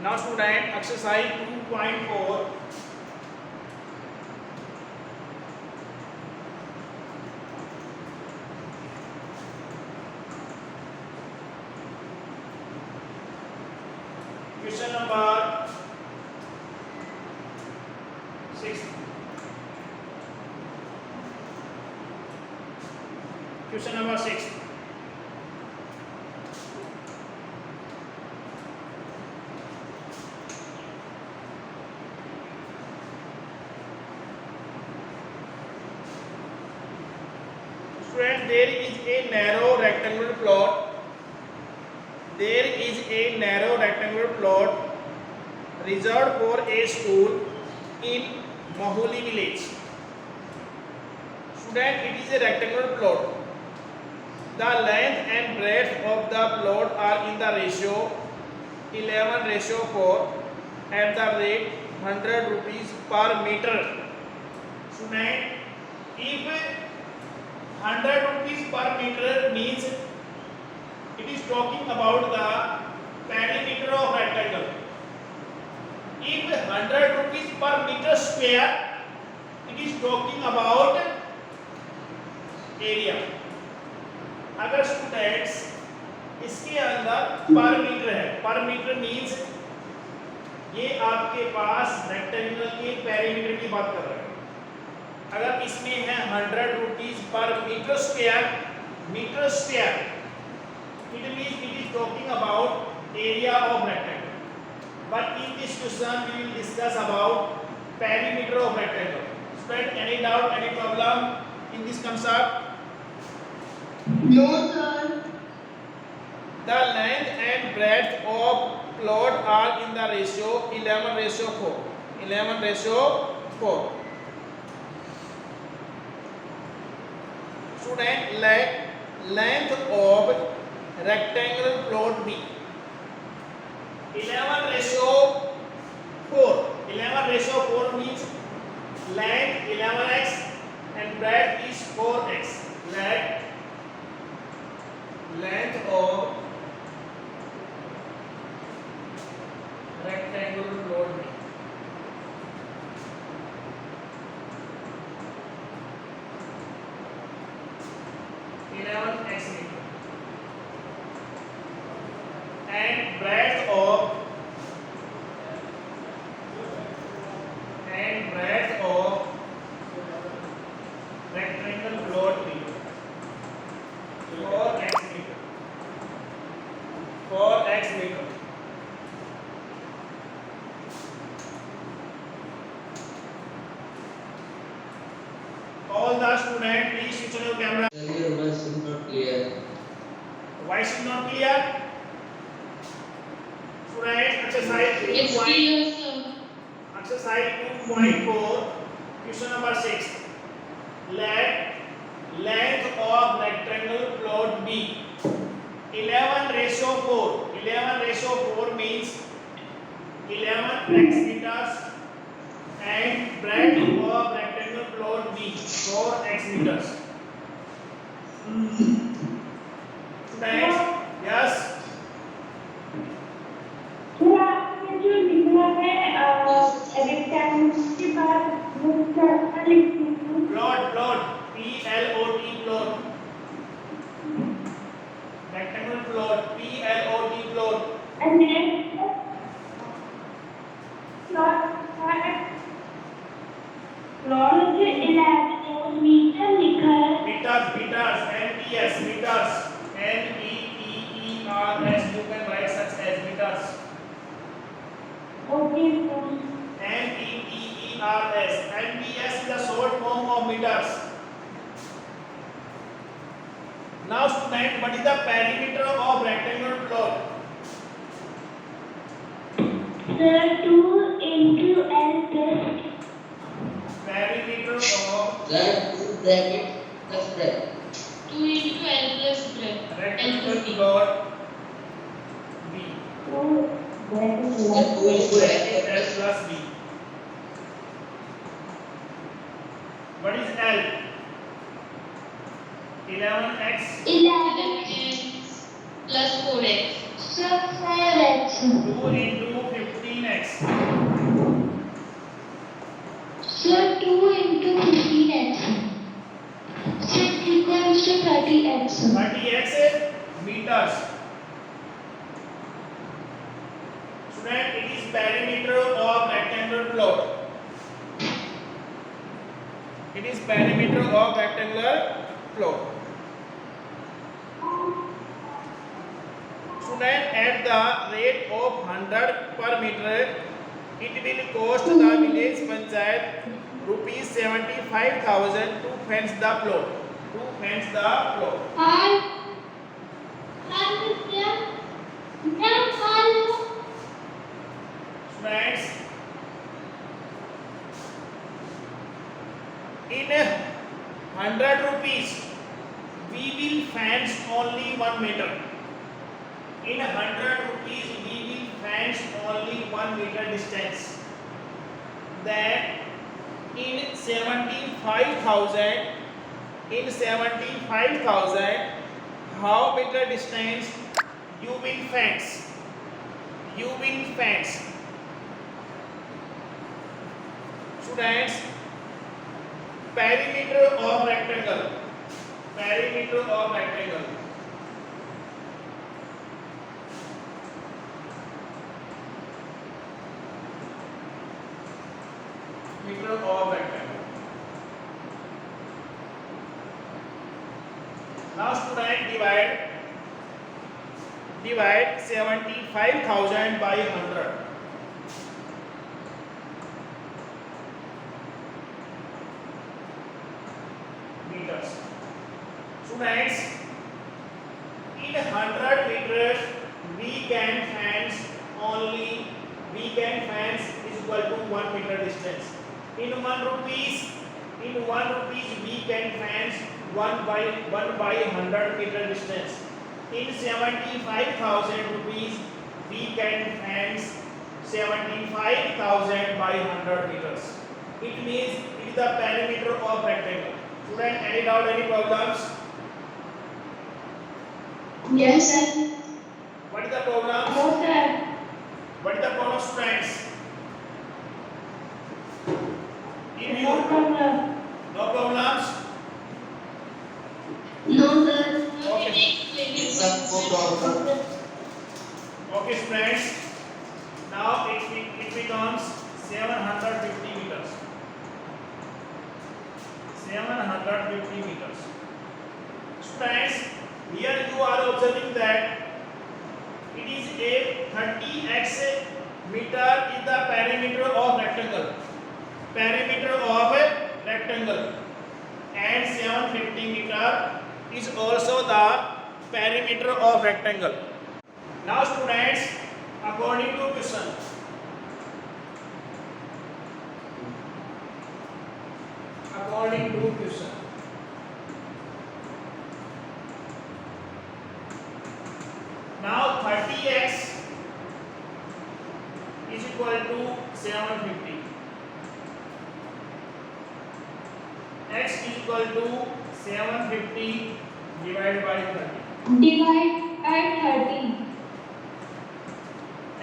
Now student, exercise 2.4. Question number 6. Question number 6. Student, there is a narrow rectangular plot. There is a narrow rectangular plot reserved for a school in Maholi village. Student, it is a rectangular plot. The length and breadth of the plot are in the ratio 11:4 at the rate 100 rupees per meter. Student, if 100 rupees per meter means it is talking about the perimeter of rectangle. If 100 rupees per meter square, it is talking about area. अगर students इसके अंदर पर metre है, पर metre means ये आपके पास rectangle के perimeter की बात कर रहे हैं. अगर इसमें है 100 rupees per metre square, it means it is talking about area of rectangle. But in this question we will discuss about perimeter of rectangle. Student, any doubt, any problem in this concept? No, sir. The length and breadth of plot are in the ratio 11:4. 11:4. Student, length of rectangular plot B 11:4. 11:4 means length 11x and breadth is 4x. Length of rectangular plot B. (11x meter) and breadth of rectangle plot B 4x meter. 4x meter. All the students, please switch on your camera. Your voice is not clear. Voice is not clear. Students, exercise 2. It's clear, sir. Exercise 2.4, question number 6. Let length of rectangle plot B 11:4. 11:4 means 11x meters and breadth of rectangle plot B 4x meters. Students, yes. थोड़ा आपने जो लिखा है rectangle के बाद वो क्या लिखते हैं? Plot P-L-O-T plot. Rectangle plot P-L-O-T plot. And then plot जो 11 मीटर लिखा है. Meters, M-E-T-S, meters, M-E-T-E-R-S, you can write such as meters. Okay, sir. M-E-T-E-R-S, M-E-S is the short form of meters. Now student, what is the perimeter of rectangular plot? Sir, 2 into L plus Perimeter of That is bracket plus that. 2 into L plus breadth. rectangular plot B. 2. That is That two is Bracket bracket L plus B. What is L? 11x 11 plus 4x. sir, 5x. 2 into 50 Student, it is perimeter of rectangular plot. It is perimeter of rectangular plot. Student, at the rate of 100 per meter, it will cost the village panchayat rupees 75,000 to fence the plot. To fence the plot. Students, in 100 rupees, we will fence only 1 meter. In 100 rupees, we will fence only 1 meter distance. Then, in 75,000, how meter distance you will fence? You will fence. Students, perimeter of rectangle. Perimeter of rectangle. Meter of rectangle. Now student, divide 75,000 by 100. Meters. Students, in 100 meters we can fence is equal to 1 meter distance. In 1 rupees we can fence 1 by 100 meter distance. In 75,000 rupees we can fence 75,000 by 100 meters. It means it is the perimeter of rectangle. Student, any doubt, any problems? Yes, sir. What is the problem? No, sir. What is the problem, students? In No you, problem. no problems? No, sir. Okay. Sir, no problem. Okay, students. Now it becomes 750 meters. 750 meters. Students, here you are observing that it is a 30x meter is the perimeter of rectangle. Perimeter of a rectangle. And 750 meter is also the perimeter of rectangle. Now students, according to question, now 30x is equal to 750. X is equal to 750 divided by 30. Divide by 30.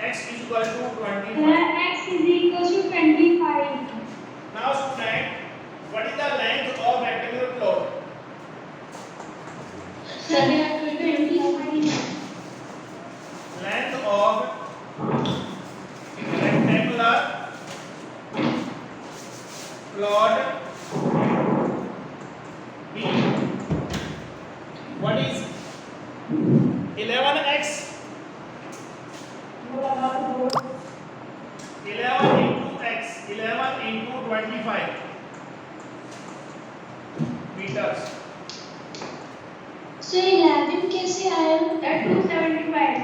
X is equal to 25. Here x is equal to 25. Now student, what is the length of rectangular plot? Sir, we are 25. Length of rectangular plot B. What is 11x? 11 into x. 11 into 25 meters. So 11 कैसे आया? At 275.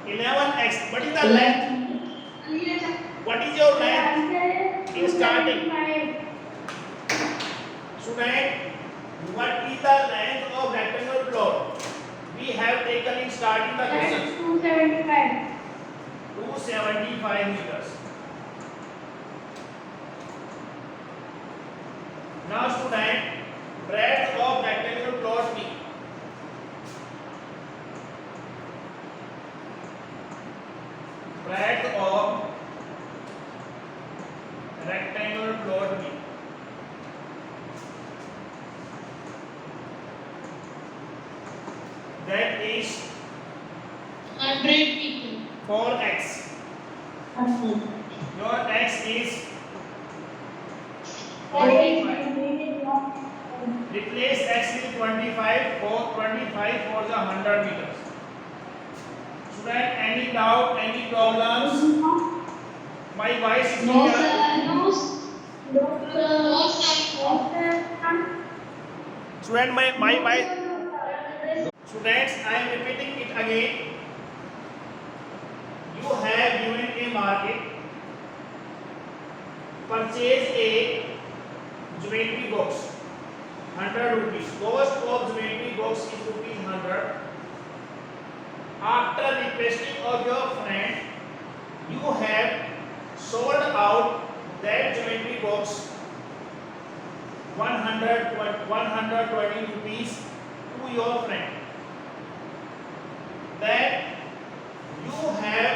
11x. What is the length? What is your length? Answer In is starting. 275. Student, what is the length of rectangular plot? We have taken in starting the That's question. 275. 275 meters. Now student, breadth of rectangular plot B. Breadth of rectangular plot B. That is 100 people. for x. Your x is 25. Replace x with 25 for the 100 meters. Student, any doubt, any problems? My voice is No, clear? sir. No, sir. Student, my students, I am repeating it again. You have given a market, purchase a geometry box, 100 rupees. Cost of geometry box is rupees 100. After requesting of your friend, you have sold out that geometry box 120 rupees to your friend. Then you have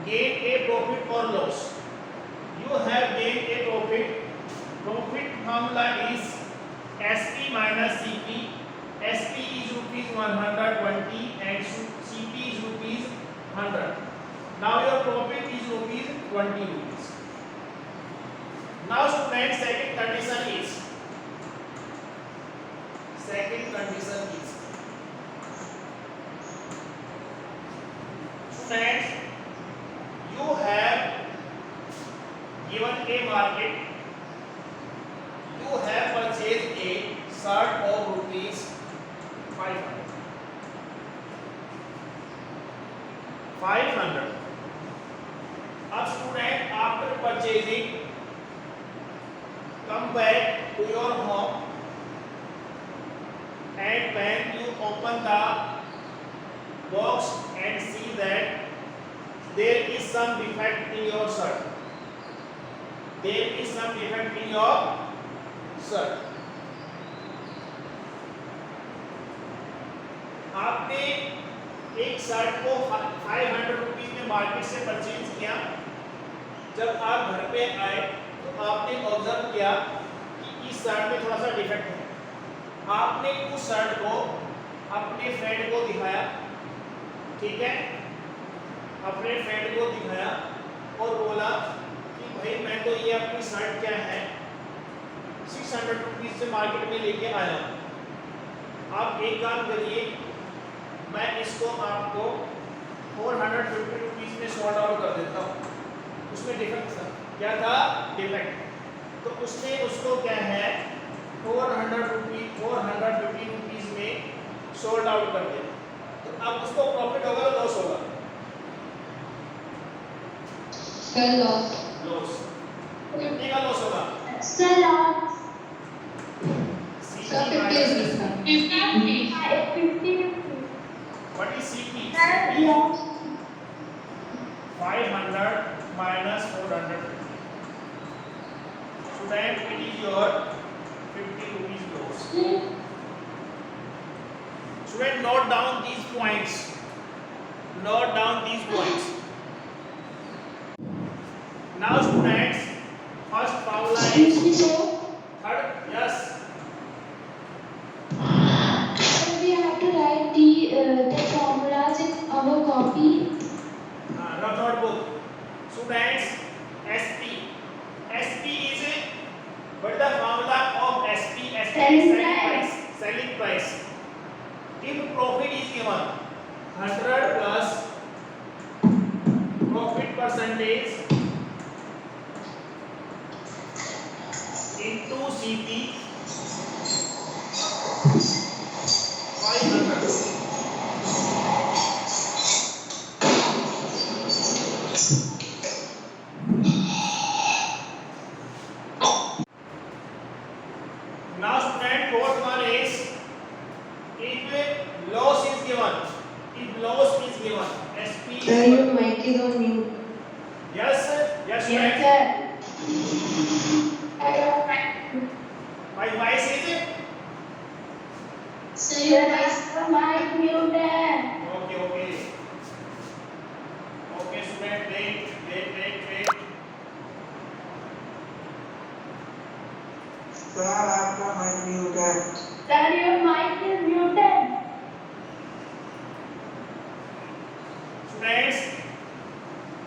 gained a profit or loss. You have gained a profit. Profit formula is SP minus CP. SP is rupees 120 and CP is rupees 100. Now your profit is rupees 20 rupees. Now students, second condition is students, you have given a market, you have purchased a shirt of rupees 500. अब student, after purchasing, come back to your home, and when you open the box and see that there is some defect in your shirt. There is some defect in your shirt. आपने एक shirt को 500 rupees में market से purchase किया. जब आप घर पे आए तो आपने ऑब्जर्व किया कि इस शर्ट में थोड़ा सा डिफेक्ट है. आपने उस शर्ट को अपने फ्रेंड को दिखाया. ठीक है, अपने फ्रेंड को दिखाया और बोला कि भाई मैं तो ये अपनी शर्ट क्या है 600 रुपीज से मार्केट में लेके आया हूँ. आप एक काम करिए, मैं इसको आपको 450 रुपीज में सॉर्ट आउट कर देता हूँ. उसमें डिफेक्ट था. क्या था? डिफेक्ट. तो उसने उसको क्या है 450 रुपीज में सोल्ड आउट कर दिया. तो अब उसको प्रॉफिट होगा या लॉस होगा? Sir, loss. लॉस. कितने का लॉस होगा? Sir, loss. CP Sir, 50. What is CP? Sir, loss. 500 minus 400. So then it is your 50 rupees loss. Student, note down these points. Note down these points. Now students, first formula Excuse me, is sir. third. Yes. Sir, we have to write the formulas in our copy. Rough notebook. Students, SP. SP is what is the formula of SP? SP is selling price. Selling price. If profit is given 100 plus profit percentage into CP 500. Now student, fourth one is if loss is given. If loss is given, SP is Sir, your mic is on mute. yes, yes, student. Sir. My voice is Sir, your mic muted. okay. Okay, student, wait. Sir आपका mic mute है. Sir, your mic is muted.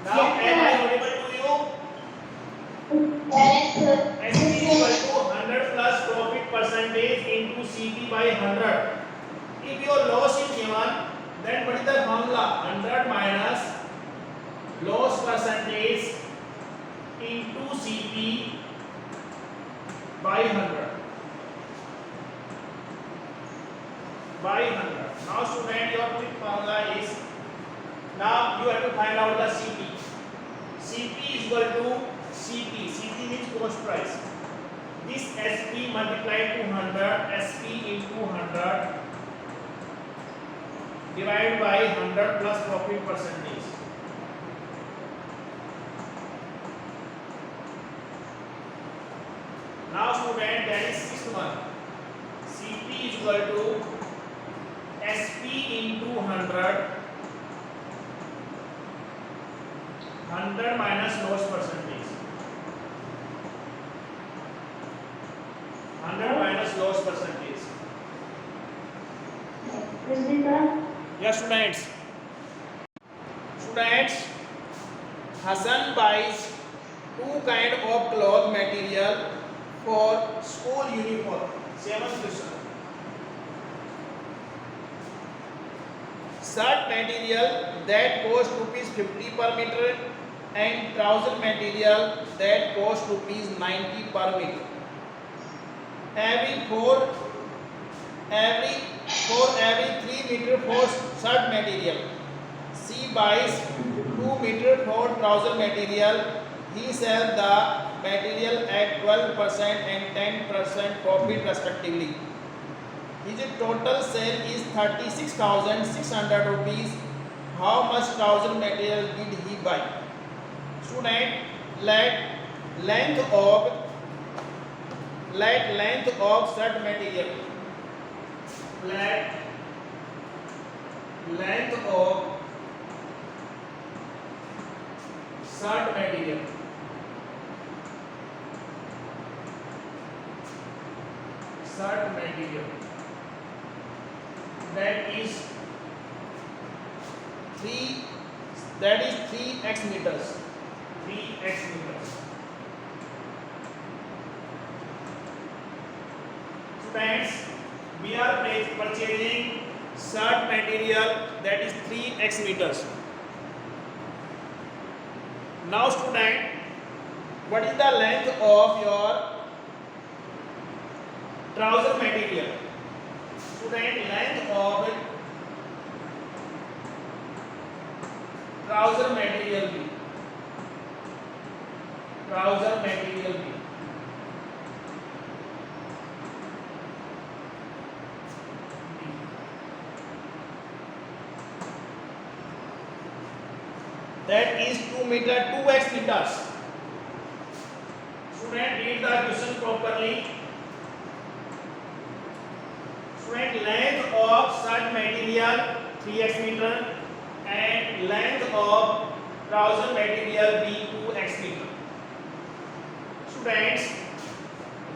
Now am I audible to you? Yes, sir. SP is equal to 100 plus profit percentage into CP by 100. If your loss is given, then what is the formula? 100 minus loss percentage into CP by 100. By 100. Now student, your quick formula is, now you have to find out the CP. CP is equal to CP. CP means cost price. This SP multiplied to 100, SP into 100 divided by 100 plus profit percentage. Now student, that is sixth one. CP is equal to SP into 100 minus loss percentage. 100 minus loss percentage. Yes, students. Students, Hassan buys two kind of cloth material for school uniform. 7th question. Shirt material that cost rupees 50 per meter and trouser material that cost rupees 90 per meter. Every 3 meter for shirt material. She buys 2 meter for trouser material. He sells the material at 12% and 10% profit respectively. His total sale is 36,600 rupees. How much trouser material did he buy? Student, let length of shirt material. Let length of shirt material. Shirt material. That is 3x meters. 3x meters. Students, we are purchasing shirt material that is 3x meters. Now student, what is the length of your trouser material? Student, length of trouser material B. Trouser material B. That is 2 meter, 2x meters. Student, read the question properly. Student, length of shirt material 3x meter and length of trouser material B 2x meter. Students,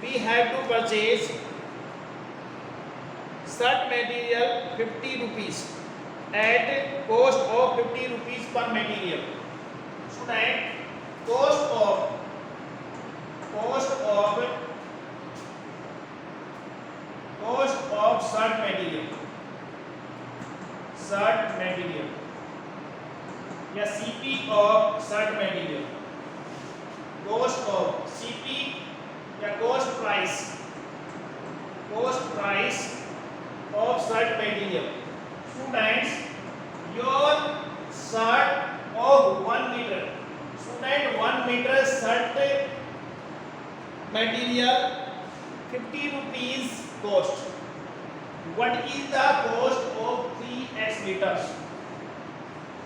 we have to purchase shirt material 50 rupees at cost of 50 rupees per material. Student, cost of shirt material. या CP of shirt material. Cost of CP या cost price of shirt material. Students, your shirt of 1 meter. Student, 1 meter shirt material 50 rupees cost. What is the cost of 3x meters?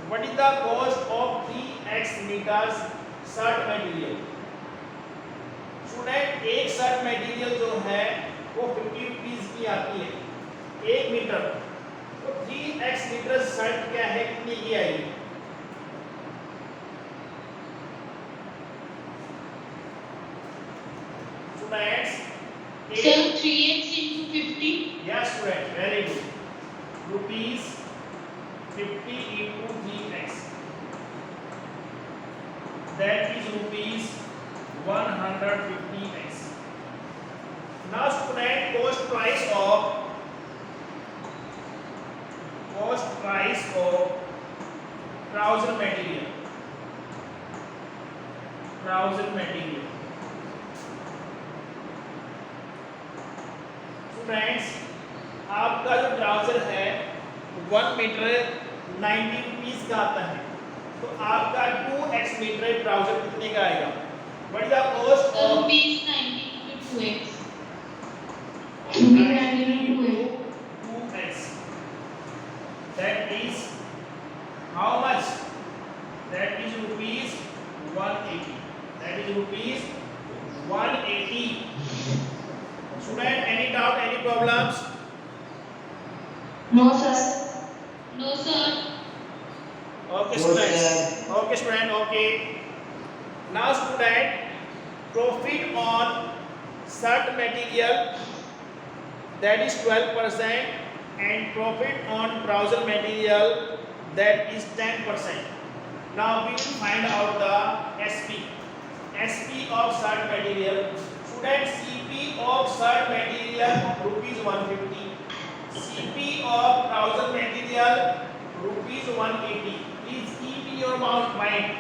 What is the cost of 3x meters shirt material? Student, एक shirt material जो है वो 50 rupees की आती है 1 metre. तो 3x metre shirt क्या है, कितनी की आएगी? Students, Sir, 3x into 50. yes student, very good. Rupees 50 into 3x. that is rupees 150x. Now student, cost price of trouser material. Friends, आपका जो ट्राउजर है 1 मीटर 90 रुपीस का आता है, तो आपका 2x मीटर ट्राउजर कितने का आएगा? What is the cost of rupees 90 to 2x. Rupees 90 to 2x. 2x? That is how much? That is rupees 180. That is rupees 180. Student, any doubt, any problems? No, sir. No, sir. Okay, No, students. sir. Okay, student. Okay. Now, student, profit on shirt material, that is 12%, and profit on trouser material, that is 10%. Now we will find out the SP. SP of shirt material. Student, CP of shirt material rupees 150. CP of trouser material rupees 180. Please keep in your mind.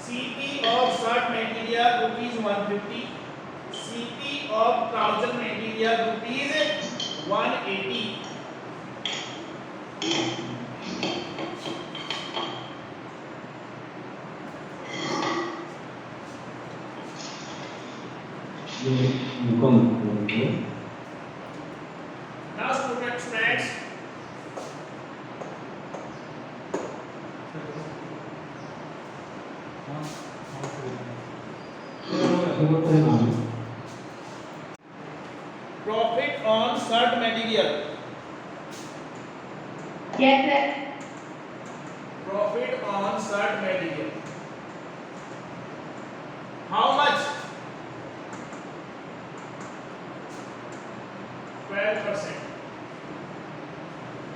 CP of shirt material rupees 150. CP of trouser material rupees 180. Now students, profit on shirt material. Yes, sir. Profit on shirt material. How much? 12%.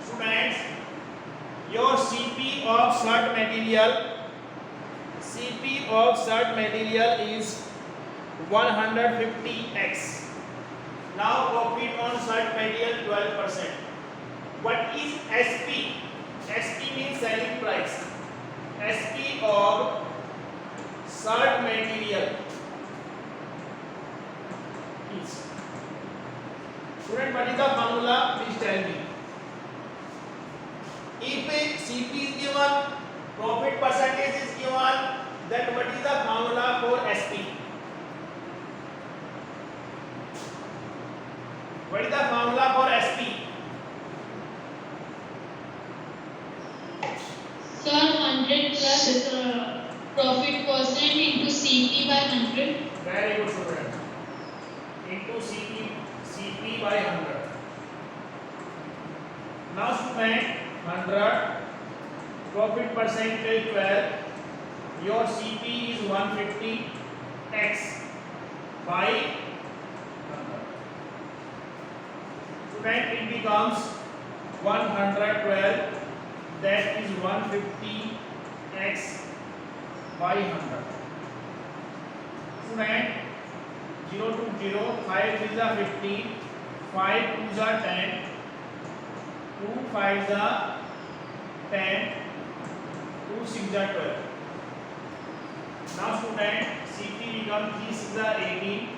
Students, your CP of shirt material is 150x. Now profit on shirt material 12%. What is SP? SP means selling price. SP of shirt material is. Student, what is the formula? Please tell me. If CP is given, profit percentage is given, then what is the formula for SP? What is the formula for SP? Sir, 100 plus profit percent into CP by 100. Very good, student. Into CP by 100. Now student, 100, profit percentage 12, your CP is 150x by 100. Student, it becomes 112, that is 150x by 100. Student, 0 to 0, 5 is a 15, 5 2s are 10, 2 5s are 10, 2 6s are 12. Now student, CP becomes 3 6s are 18,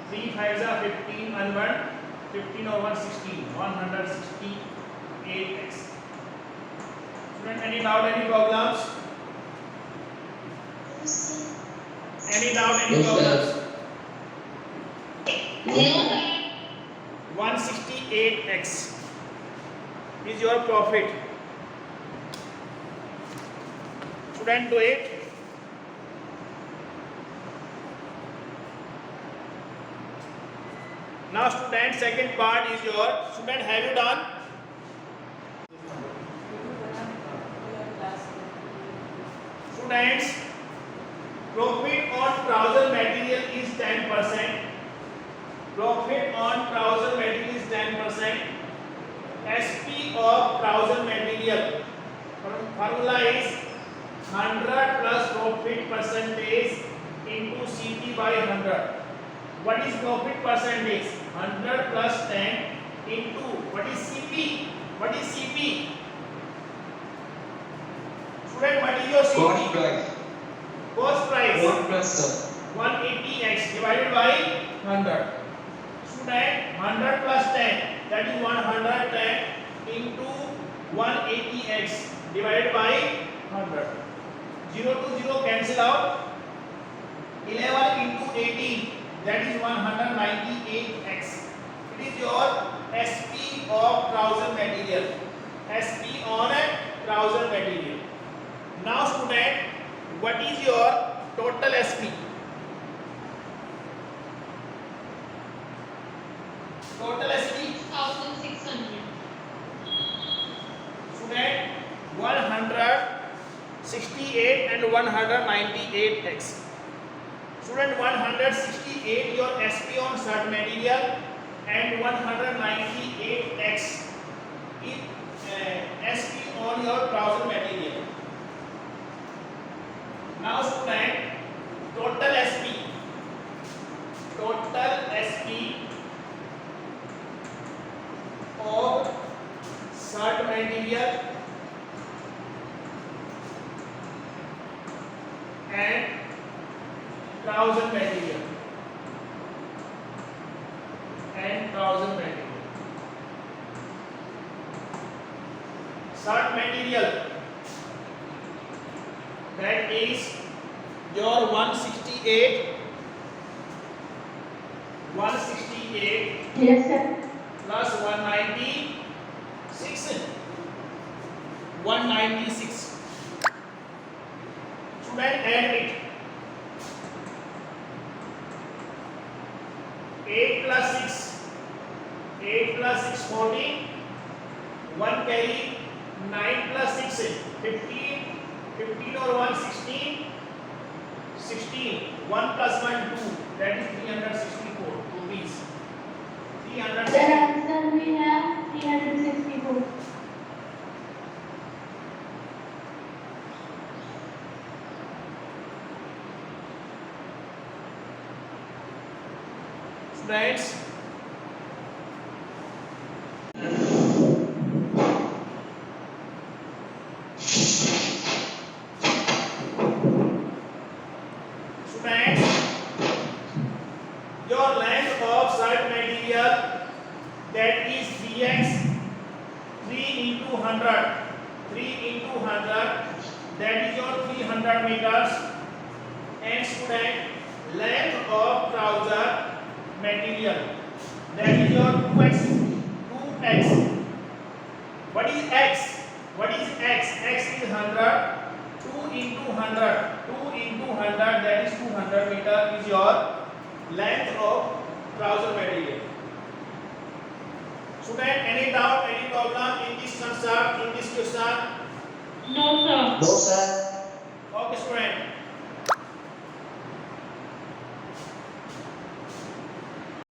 3 5s are 15, and 15 over 16, 168x. Student, any doubt, any problems? Any doubt, any Yes, sir. problems? No, sir. 168x is your profit. Student, do it. Now student, second part is your, student, have you done? Students, profit on trouser material is 10%. Profit on trouser material is 10%. SP of trouser material formula is 100 plus profit percentage into CP by 100. What is profit percentage? 100 plus 10 into what is CP? What is CP? Student, what is your CP? Cost price. Cost price. 1 plus sir. 180x divided by 100. Student, 100 plus 10, that is 110 into 180x divided by 100. 0 to 0 cancel out. 11 into 18, that is 198x. It is your SP of trouser material. SP on a trouser material. Now student, what is your total SP? Total SP? 1600. Student, 168 and 198x. Student, 168 your SP on shirt material and 198x is SP on your trouser material. Now student, total SP of shirt material and trouser material shirt material, that is your 168 Yes, sir. plus 196 student, add it. 8 plus 6 14, 1 carry, 9 plus 6 15 or 1 16, 1 plus 1 2, that is 364 rupees. The answer we have 364. Students, your length of shirt material, that is 3x, 3 into 100, that is your 300 meters. And student, length of trouser material, that is your 2x. What is x? X is 100. 2 into 100, that is 200 meter is your length of trouser material. Student, any doubt, any problem in this concept, in this question? No, sir. No sir. Okay student,